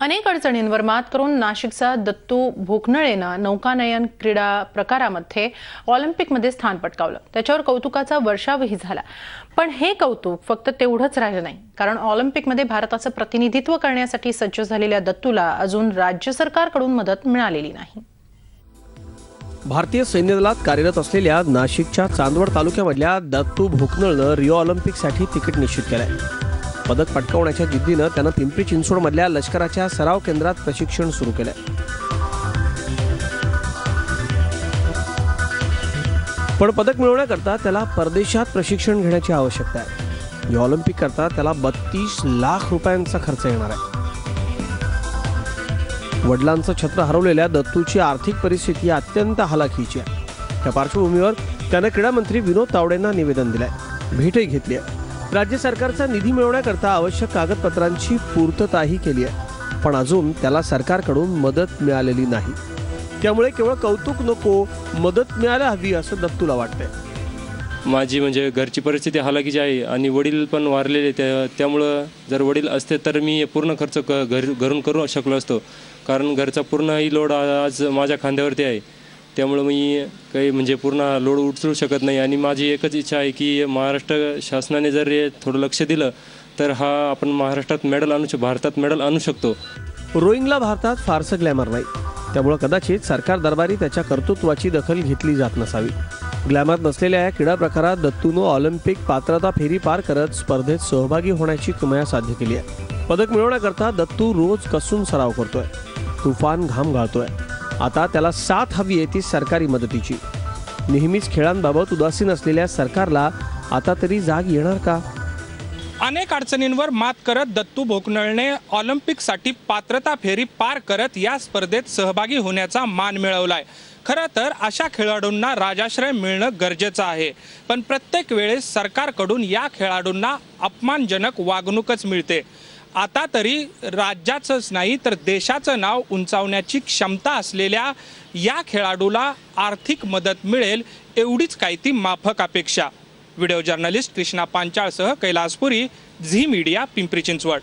अनेक अडचणींवर मात करून नाशिकचा दत्तू भोकनळेनं नौकानयन क्रीडा प्रकारामध्ये ऑलिम्पिकमध्ये स्थान पटकावलं। त्याच्यावर कौतुकाचा वर्षावही झाला। पण हे कौतुक फक्त तेवढंच राहिलं नाही, कारण ऑलिम्पिकमध्ये भारताचं प्रतिनिधित्व करण्यासाठी सज्ज झालेल्या दत्तूला अजून राज्य सरकारकडून मदत मिळालेली नाही। भारतीय सैन्य दलात कार्यरत असलेल्या नाशिकच्या चांदवड तालुक्यामधल्या दत्तू भोकनळनं रिओ ऑलिम्पिकसाठी तिकीट निश्चित केलंय। पदक पटकावण्याच्या जिद्दीनं त्यानं पिंपरी चिंचवडमधल्या लष्कराच्या सराव केंद्रात प्रशिक्षण सुरू केलंय। पण पदक मिळवण्याकरता त्याला परदेशात प्रशिक्षण घेण्याची आवश्यकता आहे। या ऑलिम्पिक करता त्याला 32 लाख रुपयांचा खर्च येणार आहे। वडिलांचं छत्र हरवलेल्या दत्तूची आर्थिक परिस्थिती अत्यंत हलाखीची आहे। त्या पार्श्वभूमीवर त्यानं क्रीडा मंत्री विनोद तावडेंना निवेदन दिलंय, भेटही घेतली आहे। राज्य सरकारचा निधी मिळवण्याकरता आवश्यक कागदपत्रांची पूर्तताही केली आहे, पण अजून त्याला सरकारकडून मदत मिळालेली नाही। त्यामुळे केवळ कौतुक नको, मदत मिळायला हवी असं दत्तूला वाटतंय। माझी म्हणजे घरची परिस्थिती हलाखीची आहे आणि वडील पण वारलेले, त्यामुळं जर वडील असते तर मी पूर्ण खर्च घरून करू शकलो असतो, कारण घरचा पूर्णही लोड आज माझ्या खांद्यावरती आहे। त्यामुळं मी काही म्हणजे पूर्ण लोड उचलू शकत नाही आणि माझी एकच इच्छा आहे की महाराष्ट्र शासनाने जर थोडं लक्ष दिलं तर आपण महाराष्ट्रात भारतात मेडल आणू शकतो। रोईंगला भारतात फारसं ग्लॅमर नाही, त्यामुळे कदाचित सरकार दरबारी त्याच्या कर्तृत्वाची दखल घेतली जात नसावी। ग्लॅमर नसलेल्या या क्रीडा प्रकारात दत्तूनं ऑलिम्पिक पात्रता फेरी पार करत स्पर्धेत सहभागी होण्याची किमया साध्य केली आहे। पदक मिळवण्याकरता दत्तू रोज कसून सराव करतोय, तुफान घाम गाळतोय। आता त्याला साथ हवी आहे ती सरकारी मदतीची। नेहमीच खेळांबाबत उदासीन असलेल्या सरकारला आता तरी जाग येणार का? अनेक अडचणींवर मात करत दत्तू भोकनळने ऑलिम्पिकसाठी पात्रता फेरी पार करत या स्पर्धेत सहभागी होण्याचा मान मिळवलाय। खरं तर अशा खेळाडूंना राजाश्रय मिळणं गरजेचं आहे, पण प्रत्येक वेळेस सरकारकडून या खेळाडूंना अपमानजनक वागणूकच मिळते। आता तरी राज्याचंच नाही तर देशाचं नाव उंचावण्याची क्षमता असलेल्या या खेळाडूला आर्थिक मदत मिळेल एवढीच काय ती माफक अपेक्षा। व्हिडिओ जर्नलिस्ट कृष्णा पांचाळसह कैलासपुरी, झी मीडिया, पिंपरी चिंचवड।